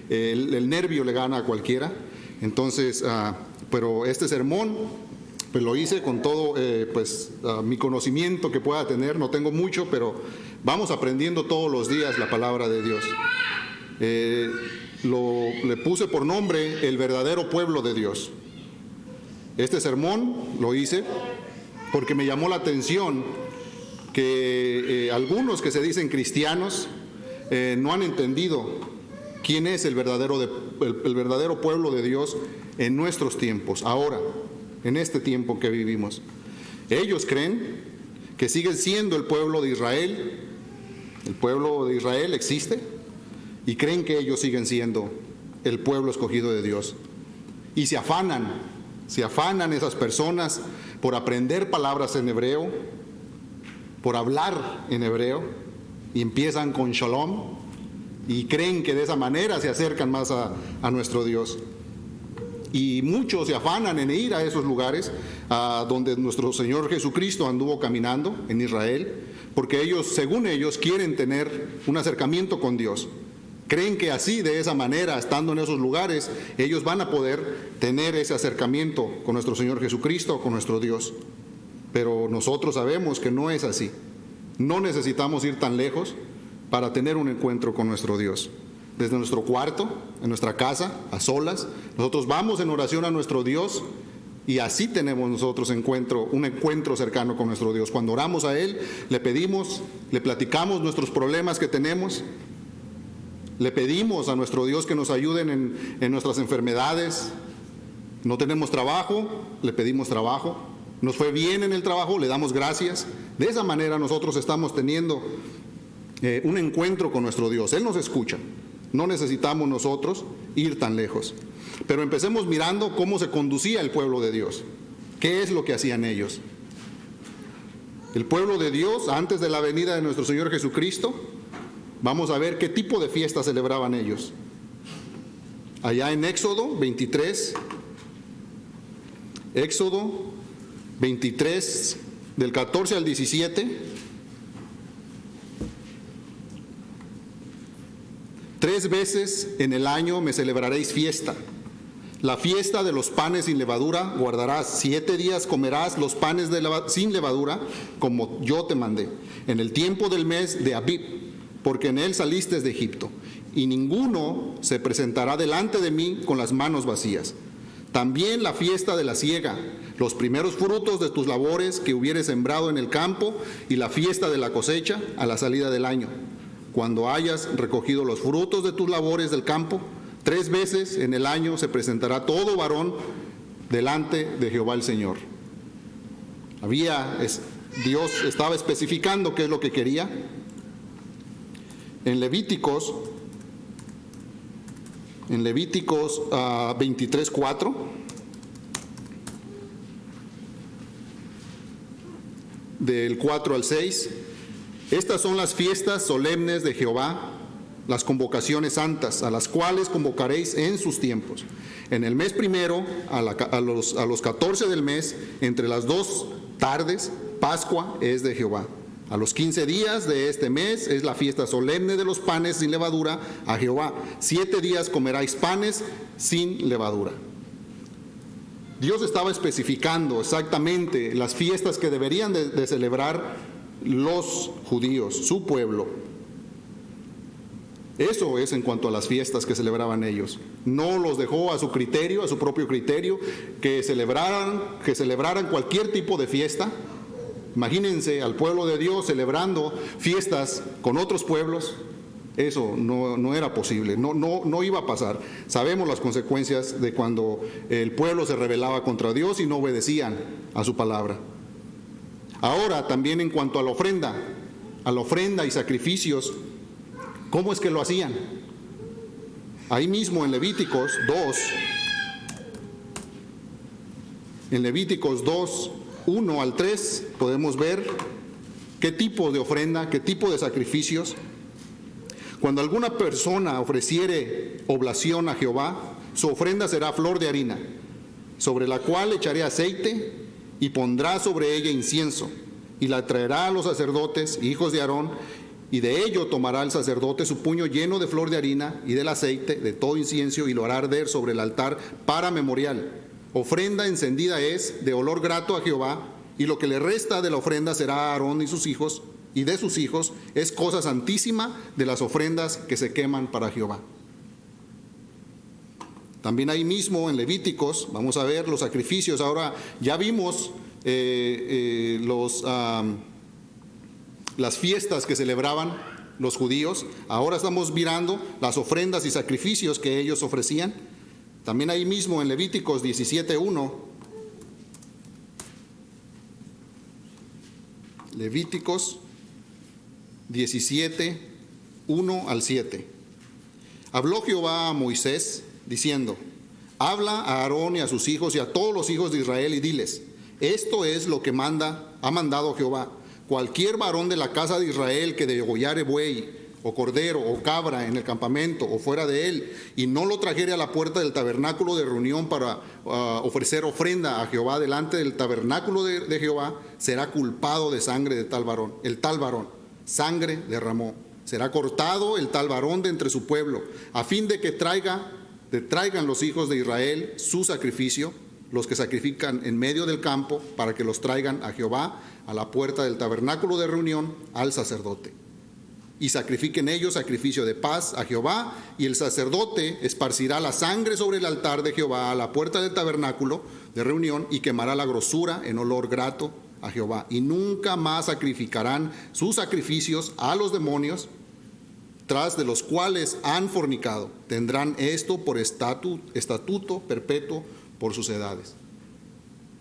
el nervio le gana a cualquiera. Entonces, pero este sermón, pues lo hice con todo mi conocimiento que pueda tener. No tengo mucho, pero vamos aprendiendo todos los días la palabra de Dios. Le puse por nombre el verdadero pueblo de Dios. Este sermón lo hice porque me llamó la atención que algunos que se dicen cristianos no han entendido quién es el verdadero pueblo de Dios en nuestros tiempos, ahora, en este tiempo que vivimos. Ellos creen que siguen siendo el pueblo de Israel. El pueblo de Israel existe y creen que ellos siguen siendo el pueblo escogido de Dios. Y se afanan esas personas por aprender palabras en hebreo, por hablar en hebreo, y empiezan con shalom y creen que de esa manera se acercan más a nuestro Dios. Y muchos se afanan en ir a esos lugares donde nuestro Señor Jesucristo anduvo caminando en Israel, porque ellos, según ellos, quieren tener un acercamiento con Dios. Creen que así, de esa manera, estando en esos lugares, ellos van a poder tener ese acercamiento con nuestro Señor Jesucristo, con nuestro Dios. Pero nosotros sabemos que no es así. No necesitamos ir tan lejos para tener un encuentro con nuestro Dios. Desde nuestro cuarto, en nuestra casa, a solas, nosotros vamos en oración a nuestro Dios y así tenemos nosotros un encuentro cercano con nuestro Dios. Cuando oramos a Él, le pedimos, le platicamos nuestros problemas que tenemos, le pedimos a nuestro Dios que nos ayuden en nuestras enfermedades. No tenemos trabajo, le pedimos trabajo. Nos fue bien en el trabajo, le damos gracias. De esa manera nosotros estamos teniendo un encuentro con nuestro Dios. Él nos escucha. No necesitamos nosotros ir tan lejos. Pero empecemos mirando cómo se conducía el pueblo de Dios. ¿Qué es lo que hacían ellos? El pueblo de Dios, antes de la venida de nuestro Señor Jesucristo, vamos a ver qué tipo de fiesta celebraban ellos. Allá en Éxodo 23, del 14 al 17, 3 veces en el año me celebraréis fiesta. La fiesta de los panes sin levadura guardarás. 7 días comerás los panes sin levadura, como yo te mandé, en el tiempo del mes de Abib, porque en él saliste de Egipto. Y ninguno se presentará delante de mí con las manos vacías. También la fiesta de la siega, los primeros frutos de tus labores que hubieres sembrado en el campo, y la fiesta de la cosecha a la salida del año. Cuando hayas recogido los frutos de tus labores del campo, 3 veces en el año se presentará todo varón delante de Jehová el Señor. Dios estaba especificando qué es lo que quería. En Levíticos 23:4, del 4 al 6, estas son las fiestas solemnes de Jehová, las convocaciones santas, a las cuales convocaréis en sus tiempos. En el mes primero, a los 14 del mes, entre las 2 tardes, Pascua es de Jehová. A los 15 días de este mes es la fiesta solemne de los panes sin levadura a Jehová. 7 días comeráis panes sin levadura. Dios estaba especificando exactamente las fiestas que deberían de celebrar los judíos, su pueblo. Eso es en cuanto a las fiestas que celebraban ellos. No los dejó a su criterio, a su propio criterio, que celebraran cualquier tipo de fiesta. Imagínense al pueblo de Dios celebrando fiestas con otros pueblos. Eso no era posible, no iba a pasar. Sabemos las consecuencias de cuando el pueblo se rebelaba contra Dios y no obedecían a su palabra. Ahora, también en cuanto a la ofrenda y sacrificios, ¿cómo es que lo hacían? Ahí mismo en Levíticos 2, 1 al 3, podemos ver qué tipo de ofrenda, qué tipo de sacrificios. Cuando alguna persona ofreciere oblación a Jehová, su ofrenda será flor de harina, sobre la cual echaré aceite, y pondrá sobre ella incienso, y la traerá a los sacerdotes, hijos de Aarón, y de ello tomará el sacerdote su puño lleno de flor de harina y del aceite de todo incienso y lo hará arder sobre el altar para memorial. Ofrenda encendida es de olor grato a Jehová, y lo que le resta de la ofrenda será a Aarón y sus hijos, y de sus hijos es cosa santísima de las ofrendas que se queman para Jehová. También ahí mismo en Levíticos vamos a ver los sacrificios. Ahora ya vimos las fiestas que celebraban los judíos. Ahora estamos mirando las ofrendas y sacrificios que ellos ofrecían. También ahí mismo en Levíticos 17:1. Levíticos 17:1 al 7. Habló Jehová a Moisés diciendo: habla a Aarón y a sus hijos y a todos los hijos de Israel y diles: esto es lo que ha mandado Jehová. Cualquier varón de la casa de Israel que degollare buey o cordero o cabra en el campamento o fuera de él, y no lo trajere a la puerta del tabernáculo de reunión para ofrecer ofrenda a Jehová delante del tabernáculo de Jehová, será culpado de sangre de tal varón. El tal varón sangre derramó. Será cortado el tal varón de entre su pueblo, a fin de que traigan los hijos de Israel su sacrificio, los que sacrifican en medio del campo, para que los traigan a Jehová a la puerta del tabernáculo de reunión al sacerdote. Y sacrifiquen ellos sacrificio de paz a Jehová, y el sacerdote esparcirá la sangre sobre el altar de Jehová a la puerta del tabernáculo de reunión, y quemará la grosura en olor grato a Jehová. Y nunca más sacrificarán sus sacrificios a los demonios, tras de los cuales han fornicado. Tendrán esto por estatuto perpetuo por sus edades.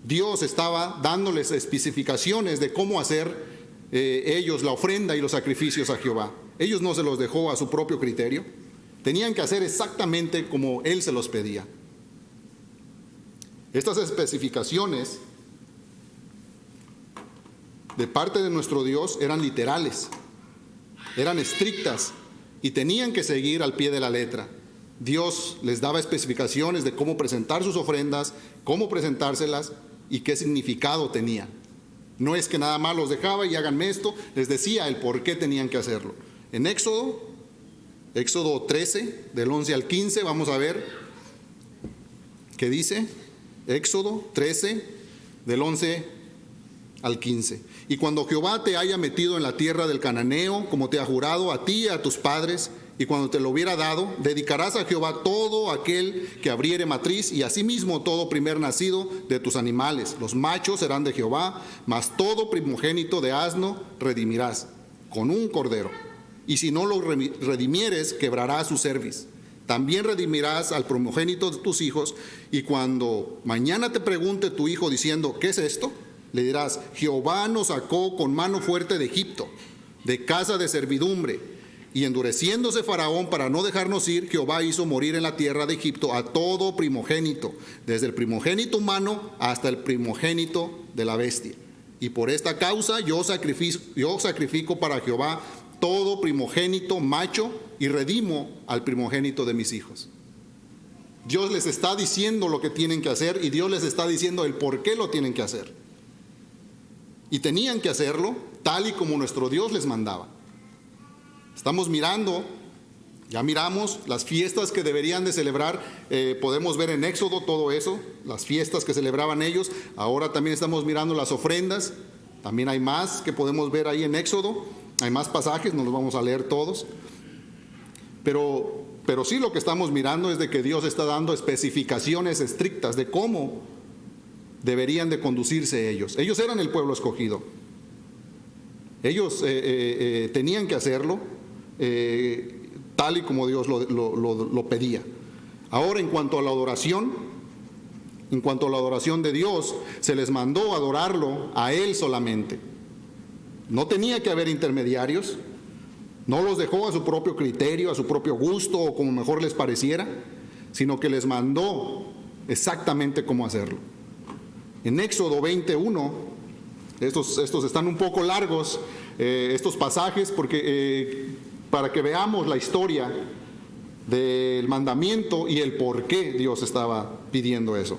Dios estaba dándoles especificaciones de cómo hacer ellos la ofrenda y los sacrificios a Jehová. Ellos no se los dejó a su propio criterio. Tenían que hacer exactamente como Él se los pedía. Estas especificaciones de parte de nuestro Dios eran literales, eran estrictas y tenían que seguir al pie de la letra. Dios les daba especificaciones de cómo presentar sus ofrendas, cómo presentárselas y qué significado tenía. No es que nada más los dejaba y háganme esto, les decía el por qué tenían que hacerlo. En Éxodo 13, del 11 al 15, vamos a ver qué dice. Éxodo 13, del 11 al 15. Y cuando Jehová te haya metido en la tierra del cananeo, como te ha jurado a ti y a tus padres, y cuando te lo hubiera dado, dedicarás a Jehová todo aquel que abriere matriz, y asimismo todo primer nacido de tus animales. Los machos serán de Jehová, mas todo primogénito de asno redimirás con un cordero. Y si no lo redimieres, quebrarás su cerviz. También redimirás al primogénito de tus hijos, y cuando mañana te pregunte tu hijo diciendo: ¿qué es esto?, le dirás: Jehová nos sacó con mano fuerte de Egipto, de casa de servidumbre. Y endureciéndose Faraón para no dejarnos ir, Jehová hizo morir en la tierra de Egipto a todo primogénito, desde el primogénito humano hasta el primogénito de la bestia. Y por esta causa yo sacrifico para Jehová todo primogénito macho, y redimo al primogénito de mis hijos. Dios les está diciendo lo que tienen que hacer, y Dios les está diciendo el por qué lo tienen que hacer. Y tenían que hacerlo tal y como nuestro Dios les mandaba. Estamos mirando, ya miramos las fiestas que deberían de celebrar. Podemos ver en Éxodo todo eso, las fiestas que celebraban ellos. Ahora también estamos mirando las ofrendas. También hay más que podemos ver ahí en Éxodo. Hay más pasajes, no los vamos a leer todos. Pero sí, lo que estamos mirando es de que Dios está dando especificaciones estrictas de cómo deberían de conducirse ellos. Ellos eran el pueblo escogido. Ellos tenían que hacerlo tal y como Dios lo pedía. Ahora, en cuanto a la adoración de Dios, se les mandó adorarlo a Él solamente. No tenía que haber intermediarios. No los dejó a su propio criterio, a su propio gusto o como mejor les pareciera, sino que les mandó exactamente cómo hacerlo. En Éxodo 21, estos están un poco largos, estos pasajes, porque para que veamos la historia del mandamiento y el por qué Dios estaba pidiendo eso.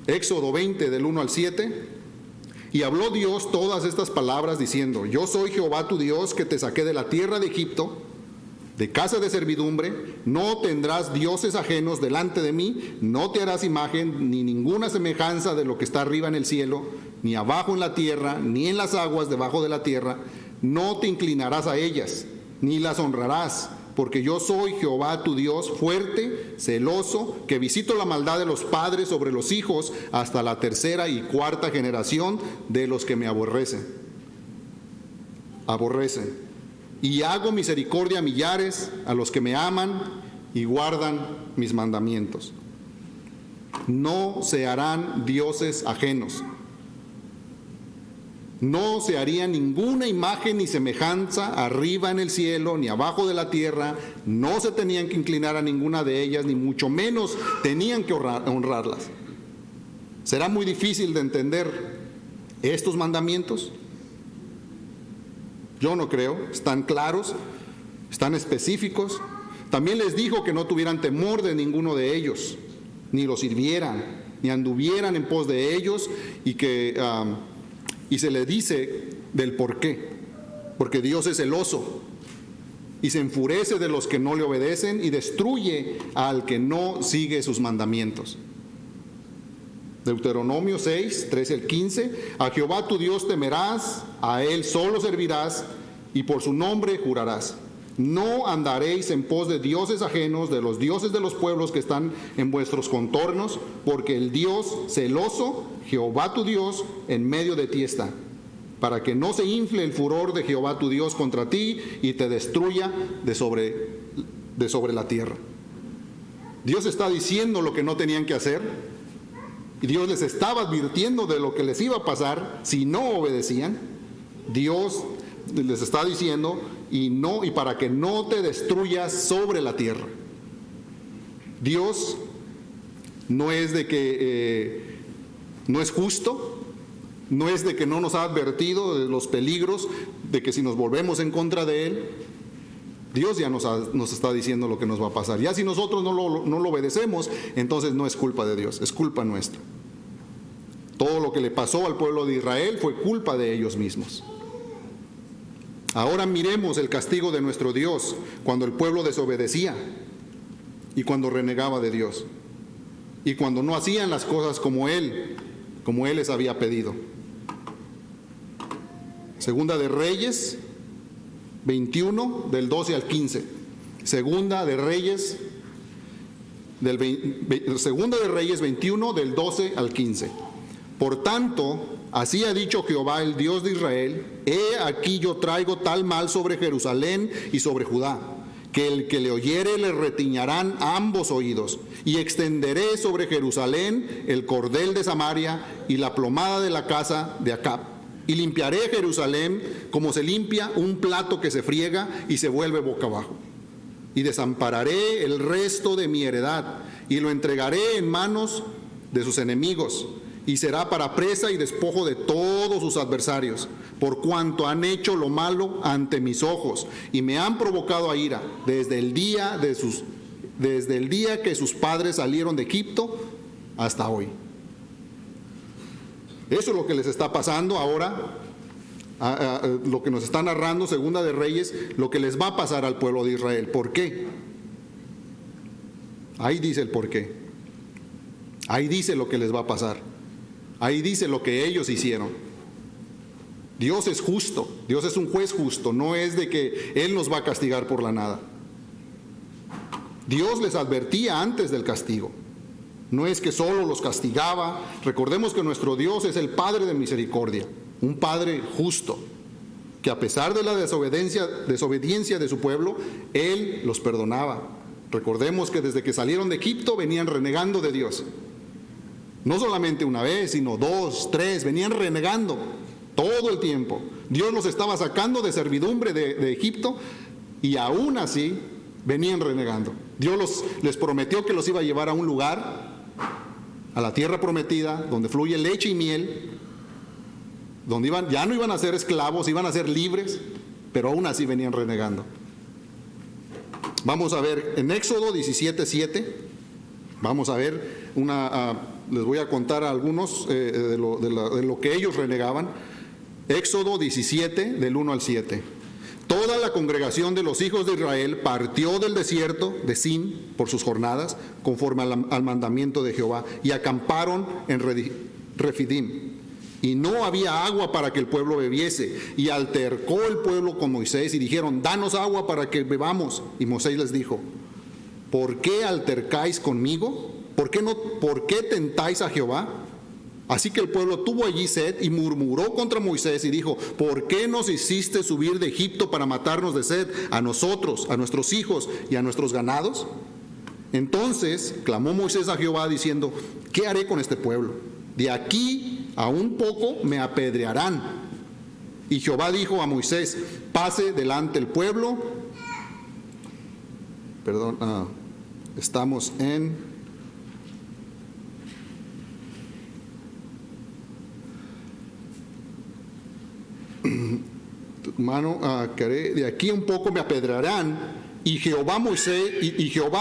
Éxodo 20, del 1 al 7. Y habló Dios todas estas palabras diciendo: yo soy Jehová tu Dios, que te saqué de la tierra de Egipto, de casa de servidumbre. No tendrás dioses ajenos delante de mí, no te harás imagen ni ninguna semejanza de lo que está arriba en el cielo, ni abajo en la tierra, ni en las aguas debajo de la tierra. No te inclinarás a ellas, ni las honrarás, porque yo soy Jehová tu Dios, fuerte, celoso, que visito la maldad de los padres sobre los hijos hasta la tercera y cuarta generación de los que me aborrecen. Y hago misericordia a millares, a los que me aman y guardan mis mandamientos. No se harán dioses ajenos. No se haría ninguna imagen ni semejanza arriba en el cielo ni abajo de la tierra. No se tenían que inclinar a ninguna de ellas, ni mucho menos tenían que honrarlas. ¿Será muy difícil de entender estos mandamientos? Yo no creo. Están claros, están específicos. También les dijo que no tuvieran temor de ninguno de ellos, ni los sirvieran, ni anduvieran en pos de ellos, y se le dice del por qué. Porque Dios es celoso y se enfurece de los que no le obedecen y destruye al que no sigue sus mandamientos. Deuteronomio 6, 13 al 15. A Jehová tu Dios temerás, a él solo servirás y por su nombre jurarás. No andaréis en pos de dioses ajenos, de los dioses de los pueblos que están en vuestros contornos, porque el Dios celoso, Jehová tu Dios, en medio de ti está, para que no se infle el furor de Jehová tu Dios contra ti y te destruya de sobre la tierra. Dios está diciendo lo que no tenían que hacer, y Dios les estaba advirtiendo de lo que les iba a pasar si no obedecían. Dios les está diciendo: y para que no te destruyas sobre la tierra. Dios no es de que no es justo, no es de que no nos ha advertido de los peligros, de que si nos volvemos en contra de Él, Dios ya nos está diciendo lo que nos va a pasar. Ya si nosotros no lo obedecemos, entonces no es culpa de Dios, es culpa nuestra. Todo lo que le pasó al pueblo de Israel fue culpa de ellos mismos. Ahora miremos el castigo de nuestro Dios cuando el pueblo desobedecía y cuando renegaba de Dios y cuando no hacían las cosas como Él les había pedido. Segunda de Reyes 21 del 12 al 15. Segunda de Reyes 21 del 12 al 15. Por tanto, así ha dicho Jehová, el Dios de Israel: he aquí yo traigo tal mal sobre Jerusalén y sobre Judá, que el que le oyere le retiñarán ambos oídos, y extenderé sobre Jerusalén el cordel de Samaria y la plomada de la casa de Acab, y limpiaré Jerusalén como se limpia un plato que se friega y se vuelve boca abajo, y desampararé el resto de mi heredad, y lo entregaré en manos de sus enemigos, y será para presa y despojo de todos sus adversarios, por cuanto han hecho lo malo ante mis ojos, y me han provocado a ira desde el día que sus padres salieron de Egipto hasta hoy. Eso es lo que les está pasando ahora, lo que nos está narrando Segunda de Reyes, lo que les va a pasar al pueblo de Israel. ¿Por qué? Ahí dice el por qué. Ahí dice lo que les va a pasar. Ahí dice lo que ellos hicieron. Dios es justo, Dios es un juez justo, no es de que Él nos va a castigar por la nada. Dios les advertía antes del castigo, no es que solo los castigaba. Recordemos que nuestro Dios es el Padre de misericordia, un Padre justo, que a pesar de la desobediencia de su pueblo, Él los perdonaba. Recordemos que desde que salieron de Egipto venían renegando de Dios. No solamente una vez, sino 2, 3, venían renegando todo el tiempo. Dios los estaba sacando de servidumbre de Egipto y aún así venían renegando. Dios les prometió que los iba a llevar a un lugar, a la tierra prometida, donde fluye leche y miel, donde ya no iban a ser esclavos, iban a ser libres, pero aún así venían renegando. Vamos a ver en Éxodo 17:7. Vamos a ver, les voy a contar algunos de lo que ellos renegaban. Éxodo 17, del 1 al 7. Toda la congregación de los hijos de Israel partió del desierto de Sin por sus jornadas, conforme al mandamiento de Jehová, y acamparon en Refidim. Y no había agua para que el pueblo bebiese. Y altercó el pueblo con Moisés y dijeron: danos agua para que bebamos. Y Moisés les dijo: ¿por qué altercáis conmigo? ¿Por qué tentáis a Jehová? Así que el pueblo tuvo allí sed y murmuró contra Moisés y dijo: ¿por qué nos hiciste subir de Egipto para matarnos de sed a nosotros, a nuestros hijos y a nuestros ganados? Entonces clamó Moisés a Jehová diciendo: ¿qué haré con este pueblo? De aquí a un poco me apedrearán. Y Jehová dijo a Moisés: pase delante el pueblo. Estamos en de aquí un poco me apedrearán. Y Jehová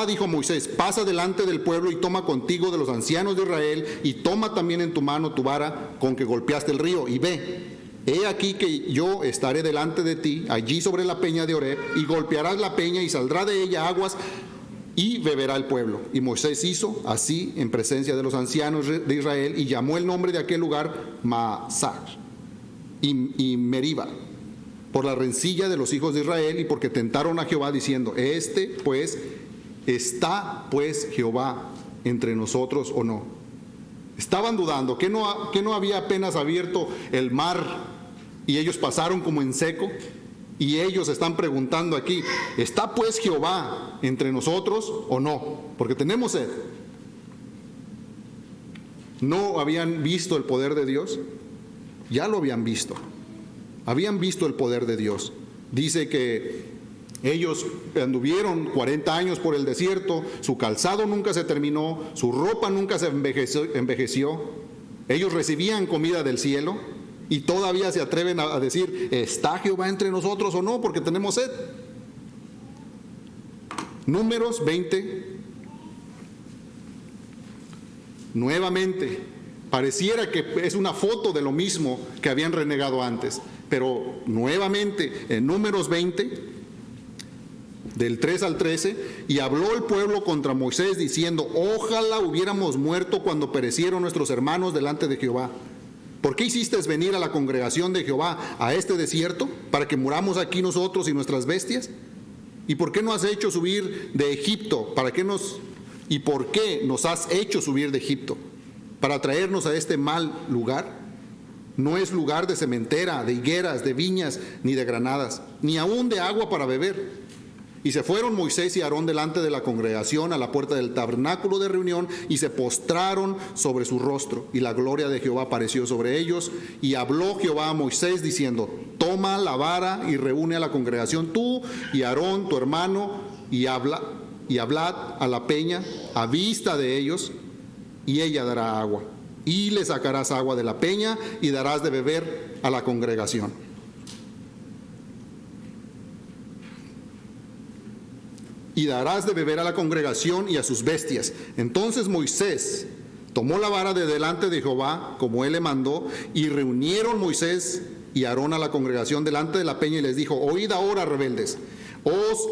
dijo a Moisés: pasa delante del pueblo y toma contigo de los ancianos de Israel, y toma también en tu mano tu vara con que golpeaste el río, y ve. He aquí que yo estaré delante de ti, allí sobre la peña de Oreb, y golpearás la peña, y saldrá de ella aguas, y beberá el pueblo. Y Moisés hizo así en presencia de los ancianos de Israel, y llamó el nombre de aquel lugar Masar y Meriba, por la rencilla de los hijos de Israel, y porque tentaron a Jehová diciendo: ¿está pues Jehová entre nosotros o no? Estaban dudando, que no había apenas abierto el mar y ellos pasaron como en seco. Y ellos están preguntando aquí: ¿está pues Jehová entre nosotros o no? Porque tenemos sed. ¿No habían visto el poder de Dios? Ya lo habían visto. Habían visto el poder de Dios. Dice que ellos anduvieron 40 años por el desierto, su calzado nunca se terminó, su ropa nunca se envejeció. Ellos recibían comida del cielo y todavía se atreven a decir: ¿está Jehová entre nosotros o no? Porque tenemos sed. Números 20. Nuevamente, pareciera que es una foto de lo mismo que habían renegado antes, pero nuevamente en Números 20, del 3 al 13, y habló el pueblo contra Moisés diciendo: ojalá hubiéramos muerto cuando perecieron nuestros hermanos delante de Jehová. ¿Por qué hiciste venir a la congregación de Jehová a este desierto, para que muramos aquí nosotros y nuestras bestias? ¿Y por qué no has hecho subir de Egipto? ¿Y por qué nos has hecho subir de Egipto? ¿Para traernos a este mal lugar? No es lugar de sementera, de higueras, de viñas, ni de granadas, ni aún de agua para beber. Y se fueron Moisés y Aarón delante de la congregación a la puerta del tabernáculo de reunión, y se postraron sobre su rostro, y la gloria de Jehová apareció sobre ellos. Y habló Jehová a Moisés diciendo: toma la vara y reúne a la congregación, tú y Aarón tu hermano, y hablad a la peña a vista de ellos, y ella dará agua. Y le sacarás agua de la peña y darás de beber a la congregación. Y darás de beber a la congregación y a sus bestias. Entonces Moisés tomó la vara de delante de Jehová, como él le mandó, y reunieron Moisés y Aarón a la congregación delante de la peña, y les dijo: oíd ahora, rebeldes, os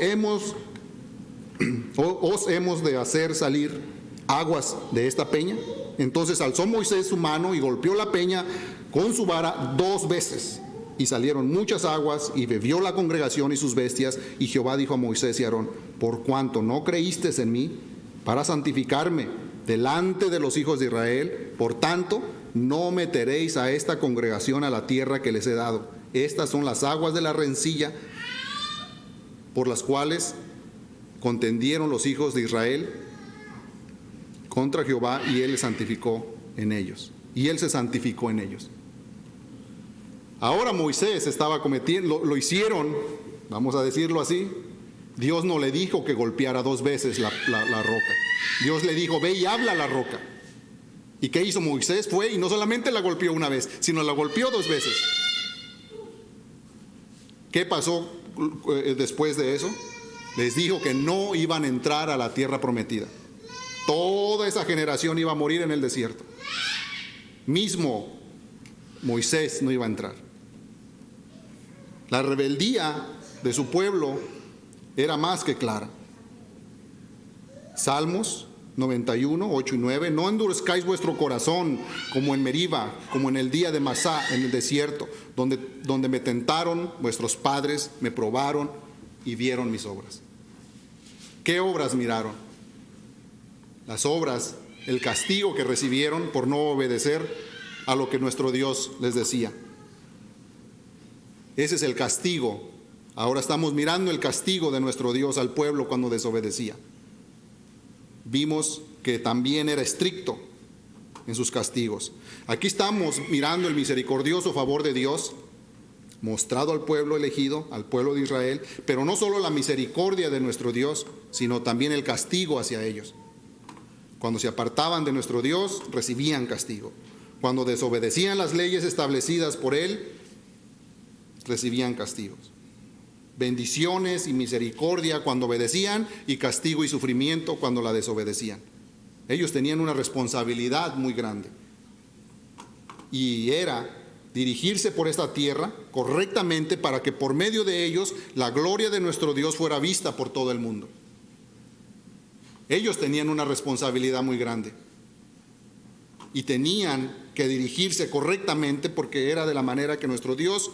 hemos de hacer salir aguas de esta peña. Entonces alzó Moisés su mano y golpeó la peña con su vara 2 veces, y salieron muchas aguas, y bebió la congregación y sus bestias. Y Jehová dijo a Moisés y Aarón: por cuanto no creísteis en mí para santificarme delante de los hijos de Israel, por tanto no meteréis a esta congregación a la tierra que les he dado. Estas son las aguas de la rencilla por las cuales contendieron los hijos de Israel contra Jehová, y él les santificó en ellos. Y él se santificó en ellos. Ahora Moisés estaba cometiendo, lo hicieron, vamos a decirlo así. Dios no le dijo que golpeara 2 veces la roca. Dios le dijo: ve y habla a la roca. ¿Y qué hizo Moisés? Fue y no solamente la golpeó una vez, sino la golpeó 2 veces. ¿Qué pasó después de eso? Les dijo que no iban a entrar a la tierra prometida. Toda esa generación iba a morir en el desierto. Mismo Moisés no iba a entrar. La rebeldía de su pueblo era más que clara. Salmos 91, 8 y 9. No endurezcáis vuestro corazón como en Meriba, como en el día de Masá, en el desierto, donde me tentaron vuestros padres, me probaron y vieron mis obras. ¿Qué obras miraron? Las obras, el castigo que recibieron por no obedecer a lo que nuestro Dios les decía. Ese es el castigo. Ahora estamos mirando el castigo de nuestro Dios al pueblo cuando desobedecía. Vimos que también era estricto en sus castigos. Aquí estamos mirando el misericordioso favor de Dios mostrado al pueblo elegido, al pueblo de Israel, pero no solo la misericordia de nuestro Dios, sino también el castigo hacia ellos. Cuando se apartaban de nuestro Dios, recibían castigo. Cuando desobedecían las leyes establecidas por Él, recibían castigos. Bendiciones y misericordia cuando obedecían y castigo y sufrimiento cuando la desobedecían. Ellos tenían una responsabilidad muy grande y era dirigirse por esta tierra correctamente para que por medio de ellos la gloria de nuestro Dios fuera vista por todo el mundo. Ellos tenían una responsabilidad muy grande y tenían que dirigirse correctamente porque era de la manera que nuestro Dios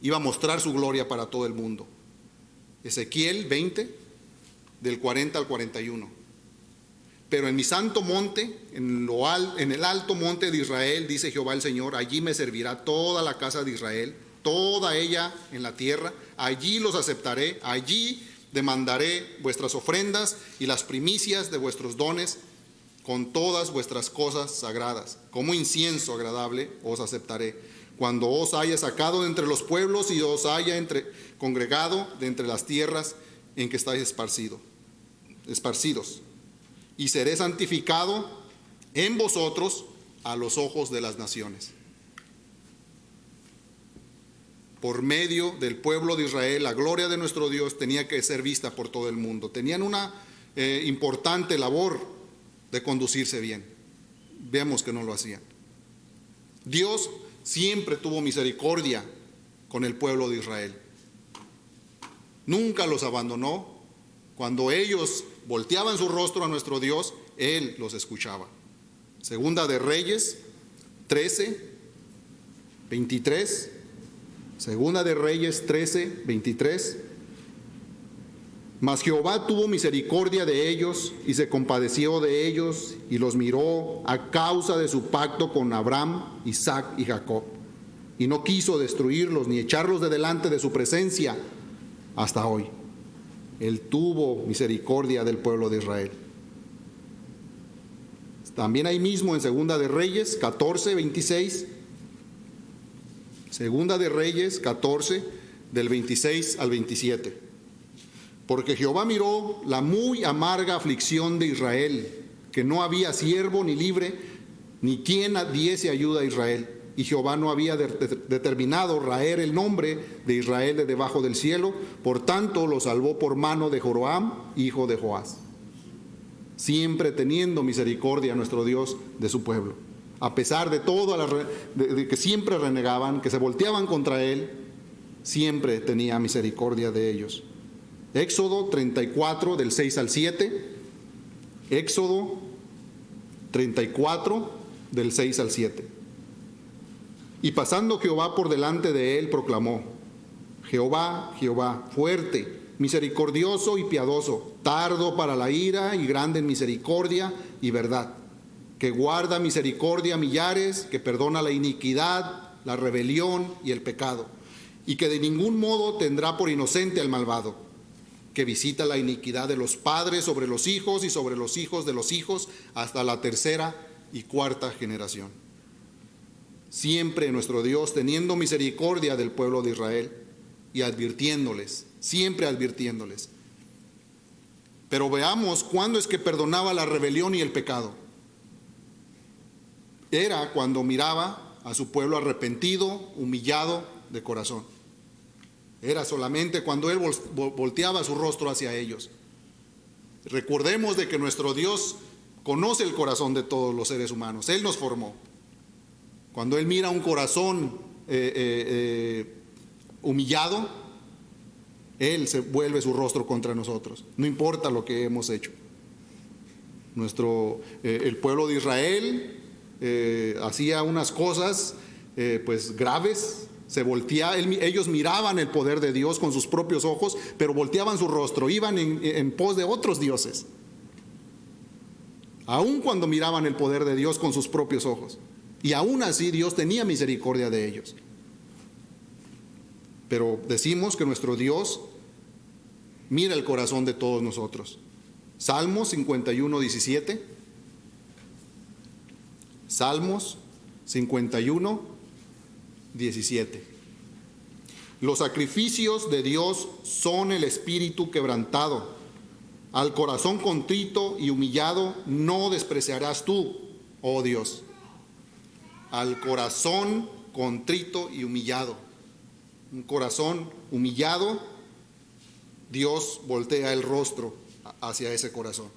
iba a mostrar su gloria para todo el mundo. Ezequiel 20, del 40 al 41. Pero en mi santo monte, en el alto monte de Israel, dice Jehová el Señor, allí me servirá toda la casa de Israel, toda ella en la tierra, allí los aceptaré, allí demandaré vuestras ofrendas y las primicias de vuestros dones, con todas vuestras cosas sagradas, como incienso agradable os aceptaré. Cuando os haya sacado de entre los pueblos y os haya congregado de entre las tierras en que estáis esparcidos. Y seré santificado en vosotros a los ojos de las naciones. Por medio del pueblo de Israel, la gloria de nuestro Dios tenía que ser vista por todo el mundo. Tenían una importante labor de conducirse bien. Vemos que no lo hacían. Dios siempre tuvo misericordia con el pueblo de Israel. Nunca los abandonó. Cuando ellos volteaban su rostro a nuestro Dios, Él los escuchaba. Segunda de Reyes 13, 23. Segunda de Reyes 13, 23. Mas Jehová tuvo misericordia de ellos y se compadeció de ellos y los miró a causa de su pacto con Abraham, Isaac y Jacob. Y no quiso destruirlos ni echarlos de delante de su presencia hasta hoy. Él tuvo misericordia del pueblo de Israel. También ahí mismo en Segunda de Reyes 14, 26. Segunda de Reyes 14, del 26 al 27. Porque Jehová miró la muy amarga aflicción de Israel, que no había siervo ni libre, ni quien diese ayuda a Israel. Y Jehová no había determinado raer el nombre de Israel de debajo del cielo, por tanto lo salvó por mano de Joram, hijo de Joás. Siempre teniendo misericordia nuestro Dios de su pueblo. A pesar de todo, de que siempre renegaban, que se volteaban contra él, siempre tenía misericordia de ellos. Éxodo 34, del 6 al 7. Éxodo 34, del 6 al 7. Y pasando Jehová por delante de él, proclamó: Jehová, Jehová, fuerte, misericordioso y piadoso, tardo para la ira y grande en misericordia y verdad, que guarda misericordia a millares, que perdona la iniquidad, la rebelión y el pecado, y que de ningún modo tendrá por inocente al malvado, que visita la iniquidad de los padres sobre los hijos y sobre los hijos de los hijos hasta la tercera y cuarta generación. Siempre nuestro Dios teniendo misericordia del pueblo de Israel y advirtiéndoles, siempre advirtiéndoles. Pero veamos cuándo es que perdonaba la rebelión y el pecado. Era cuando miraba a su pueblo arrepentido, humillado de corazón. Era solamente cuando Él volteaba su rostro hacia ellos. Recordemos de que nuestro Dios conoce el corazón de todos los seres humanos. Él nos formó. Cuando Él mira un corazón humillado, Él se vuelve su rostro contra nosotros, no importa lo que hemos hecho. El pueblo de Israel hacía unas cosas pues graves, se volteaba, ellos miraban el poder de Dios con sus propios ojos, pero volteaban su rostro, iban en pos de otros dioses, aun cuando miraban el poder de Dios con sus propios ojos. Y aún así Dios tenía misericordia de ellos. Pero decimos que nuestro Dios mira el corazón de todos nosotros. Salmos 51, 17. Salmos 51, 17. Los sacrificios de Dios son el espíritu quebrantado. Al corazón contrito y humillado no despreciarás tú, oh Dios. Al corazón contrito y humillado. Un corazón humillado, Dios voltea el rostro hacia ese corazón.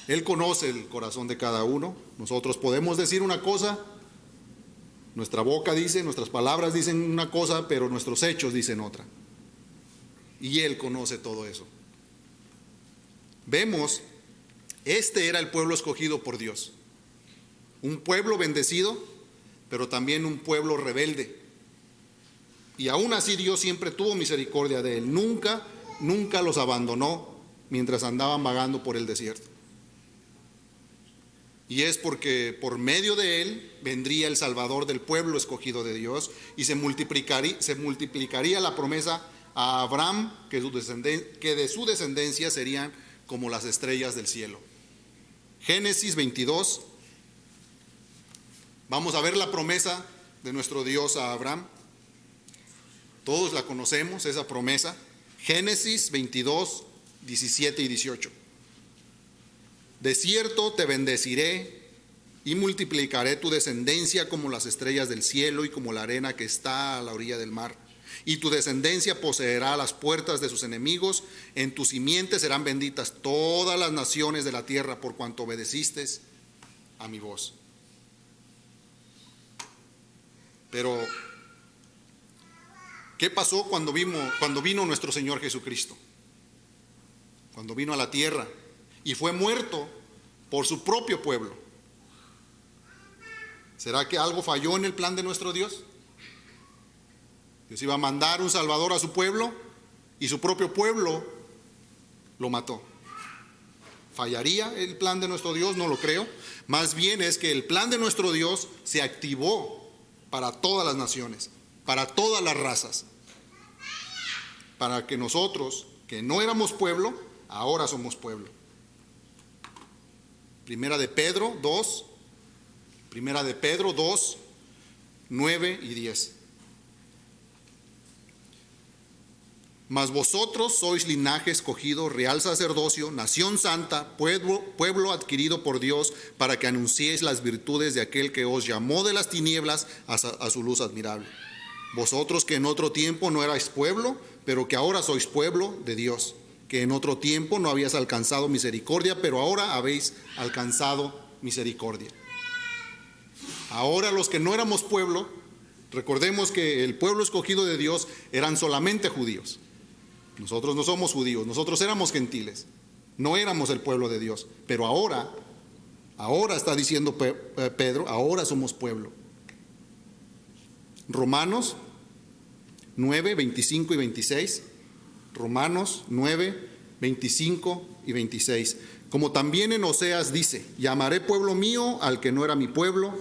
Él conoce el corazón de cada uno. Nosotros podemos decir una cosa, nuestra boca dice, nuestras palabras dicen una cosa, pero nuestros hechos dicen otra. Y Él conoce todo eso. Vemos, este era el pueblo escogido por Dios. Un pueblo bendecido, pero también un pueblo rebelde. Y aún así Dios siempre tuvo misericordia de él. Nunca los abandonó mientras andaban vagando por el desierto. Y es porque por medio de él vendría el Salvador del pueblo escogido de Dios y se multiplicaría la promesa a Abraham, que de su descendencia serían como las estrellas del cielo. Génesis 22. Vamos a ver la promesa de nuestro Dios a Abraham. Todos la conocemos, esa promesa. Génesis 22, 17 y 18. De cierto te bendeciré y multiplicaré tu descendencia como las estrellas del cielo y como la arena que está a la orilla del mar. Y tu descendencia poseerá las puertas de sus enemigos. En tu simiente serán benditas todas las naciones de la tierra por cuanto obedeciste a mi voz. Pero, ¿qué pasó cuando vino nuestro Señor Jesucristo? Cuando vino a la tierra y fue muerto por su propio pueblo. ¿Será que algo falló en el plan de nuestro Dios? Dios iba a mandar un Salvador a su pueblo y su propio pueblo lo mató. ¿Fallaría el plan de nuestro Dios? No lo creo. Más bien es que el plan de nuestro Dios se activó para todas las naciones, para todas las razas, para que nosotros, que no éramos pueblo, ahora somos pueblo. Primera de Pedro 2, 9 y 10. Mas vosotros sois linaje escogido, real sacerdocio, nación santa, pueblo adquirido por Dios, para que anunciéis las virtudes de aquel que os llamó de las tinieblas a su luz admirable. Vosotros que en otro tiempo no erais pueblo, pero que ahora sois pueblo de Dios, que en otro tiempo no habías alcanzado misericordia, pero ahora habéis alcanzado misericordia. Ahora los que no éramos pueblo, recordemos que el pueblo escogido de Dios eran solamente judíos. Nosotros no somos judíos, nosotros éramos gentiles, no éramos el pueblo de Dios, pero ahora está diciendo Pedro, ahora somos pueblo. Romanos 9, 25 y 26, Romanos 9, 25 y 26. Como también en Oseas dice, llamaré pueblo mío al que no era mi pueblo,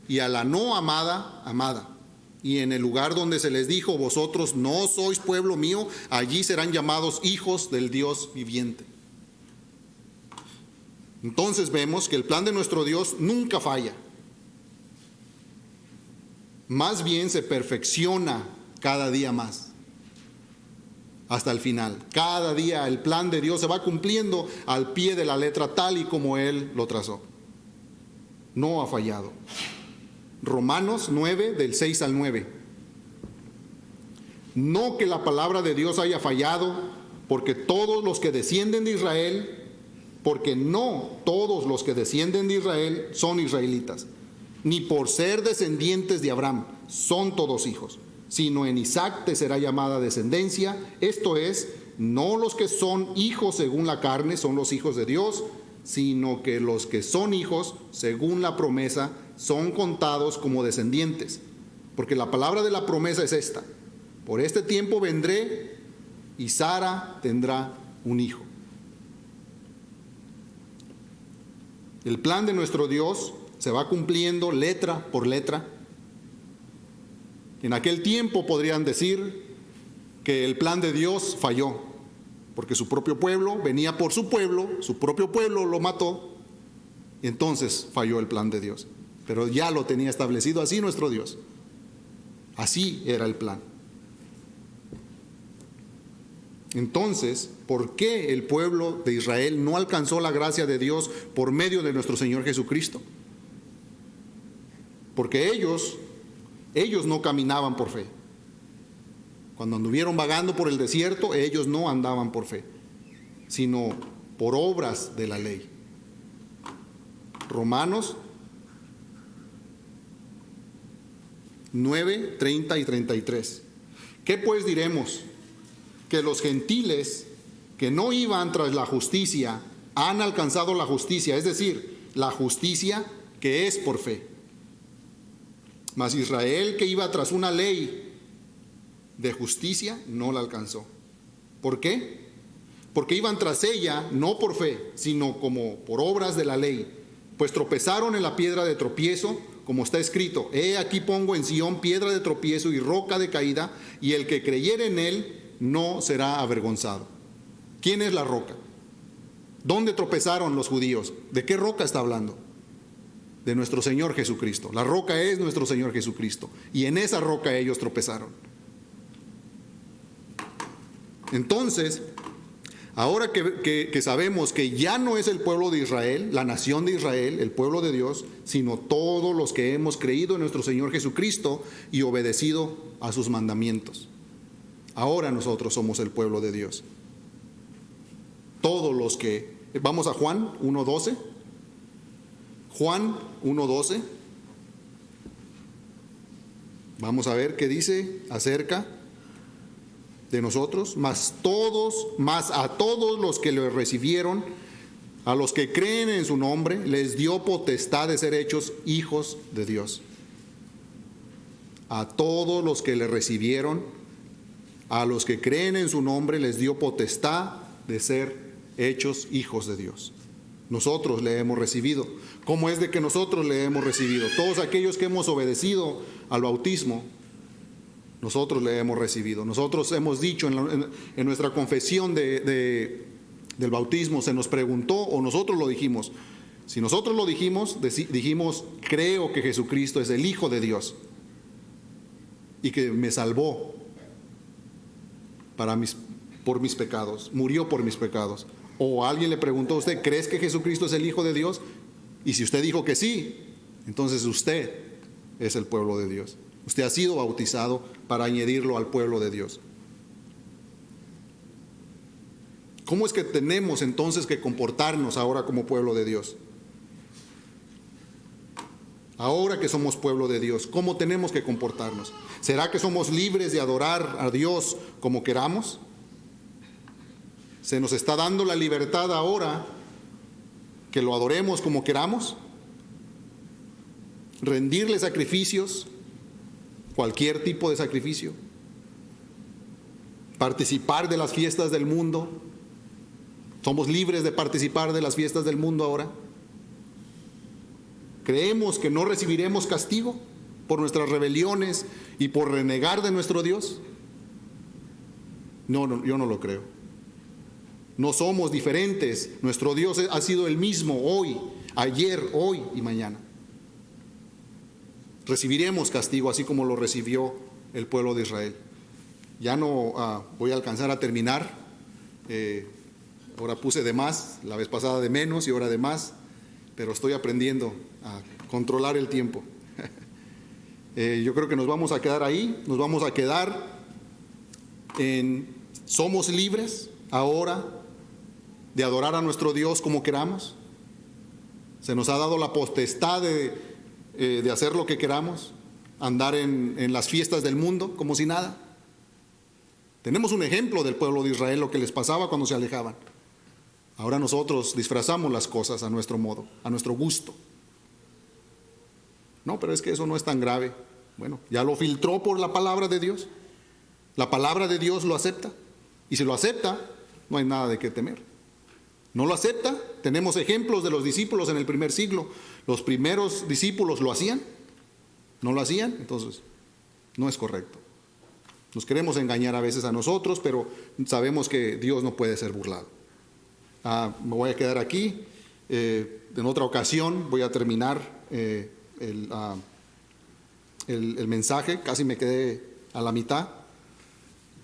y a la no amada, amada. Y en el lugar donde se les dijo, vosotros no sois pueblo mío, allí serán llamados hijos del Dios viviente. Entonces vemos que el plan de nuestro Dios nunca falla. Más bien se perfecciona cada día más, hasta el final. Cada día el plan de Dios se va cumpliendo al pie de la letra, tal y como Él lo trazó. No ha fallado. Romanos 9, del 6 al 9. No que la palabra de Dios haya fallado, porque todos los que descienden de Israel, porque no todos los que descienden de Israel son israelitas, ni por ser descendientes de Abraham son todos hijos, sino en Isaac te será llamada descendencia, esto es, no los que son hijos según la carne son los hijos de Dios, sino que los que son hijos según la promesa son contados como descendientes. Porque la palabra de la promesa es esta: por este tiempo vendré y Sara tendrá un hijo. El plan de nuestro Dios se va cumpliendo letra por letra. En aquel tiempo podrían decir que el plan de Dios falló, porque su propio pueblo venía por su propio pueblo lo mató, y entonces falló el plan de Dios. Pero ya lo tenía establecido así nuestro Dios. Así era el plan. Entonces, ¿por qué el pueblo de Israel no alcanzó la gracia de Dios por medio de nuestro Señor Jesucristo? Porque ellos no caminaban por fe. Cuando anduvieron vagando por el desierto, ellos no andaban por fe, sino por obras de la ley. Romanos 9, 30 y 33. ¿Qué pues diremos? Que los gentiles que no iban tras la justicia han alcanzado la justicia, es decir, la justicia que es por fe. Mas Israel, que iba tras una ley de justicia, no la alcanzó. ¿Por qué? Porque iban tras ella no por fe, sino como por obras de la ley, pues tropezaron en la piedra de tropiezo, como está escrito: he aquí pongo en Sión piedra de tropiezo y roca de caída, y el que creyere en él no será avergonzado. ¿Quién es la roca? ¿Dónde tropezaron los judíos? ¿De qué roca está hablando? De nuestro Señor Jesucristo. La roca es nuestro Señor Jesucristo, y en esa roca ellos tropezaron. Entonces, ahora que sabemos que ya no es el pueblo de Israel, la nación de Israel, el pueblo de Dios, sino todos los que hemos creído en nuestro Señor Jesucristo y obedecido a sus mandamientos. Ahora nosotros somos el pueblo de Dios. Todos los que... Vamos a Juan 1:12. Juan 1:12. Vamos a ver qué dice acerca de nosotros. Mas a todos los que le recibieron, a los que creen en su nombre, les dio potestad de ser hechos hijos de Dios. A todos los que le recibieron, a los que creen en su nombre, les dio potestad de ser hechos hijos de Dios. Nosotros le hemos recibido. ¿Cómo es de que nosotros le hemos recibido? Todos aquellos que hemos obedecido al bautismo, nosotros le hemos recibido. Nosotros hemos dicho en nuestra confesión del bautismo, se nos preguntó o nosotros lo dijimos. Si nosotros lo dijimos, dijimos: creo que Jesucristo es el Hijo de Dios y que me salvó por mis pecados, murió por mis pecados. O alguien le preguntó a usted: ¿crees que Jesucristo es el Hijo de Dios? Y si usted dijo que sí, entonces usted es el pueblo de Dios. Usted ha sido bautizado para añadirlo al pueblo de Dios. ¿Cómo es que tenemos entonces que comportarnos ahora como pueblo de Dios? Ahora que somos pueblo de Dios, ¿cómo tenemos que comportarnos? ¿Será que somos libres de adorar a Dios como queramos? ¿Se nos está dando la libertad ahora que lo adoremos como queramos? ¿Rendirle sacrificios? Cualquier tipo de sacrificio. ¿Participar de las fiestas del mundo? ¿Somos libres de participar de las fiestas del mundo ahora? ¿Creemos que no recibiremos castigo por nuestras rebeliones y por renegar de nuestro Dios? No, yo no lo creo. No somos diferentes. Nuestro Dios ha sido el mismo hoy, ayer, hoy y mañana. Recibiremos castigo así como lo recibió el pueblo de Israel. Ya no voy a alcanzar a terminar. Ahora puse de más, la vez pasada de menos y ahora de más, pero estoy aprendiendo a controlar el tiempo. Yo creo que nos vamos a quedar ahí, nos vamos a quedar en somos libres ahora de adorar a nuestro Dios como queramos? Se nos ha dado la potestad de hacer lo que queramos, andar en las fiestas del mundo como si nada. Tenemos un ejemplo del pueblo de Israel, lo que les pasaba cuando se alejaban. Ahora nosotros disfrazamos las cosas a nuestro modo, a nuestro gusto. No, pero es que eso no es tan grave. Bueno, ya lo filtró por la palabra de Dios. La palabra de Dios lo acepta. Y si lo acepta, no hay nada de qué temer. No lo acepta. Tenemos ejemplos de los discípulos en el primer siglo. Los primeros discípulos lo hacían. No lo hacían, entonces no es correcto. Nos queremos engañar a veces a nosotros, pero sabemos que Dios no puede ser burlado. Me voy a quedar aquí. En otra ocasión voy a terminar el mensaje. Casi me quedé a la mitad.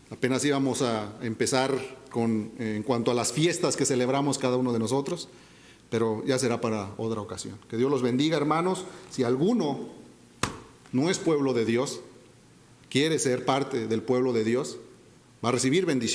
Apenas íbamos a empezar en cuanto a las fiestas que celebramos cada uno de nosotros, pero ya será para otra ocasión. Que Dios los bendiga, hermanos. Si alguno no es pueblo de Dios, quiere ser parte del pueblo de Dios, va a recibir bendición.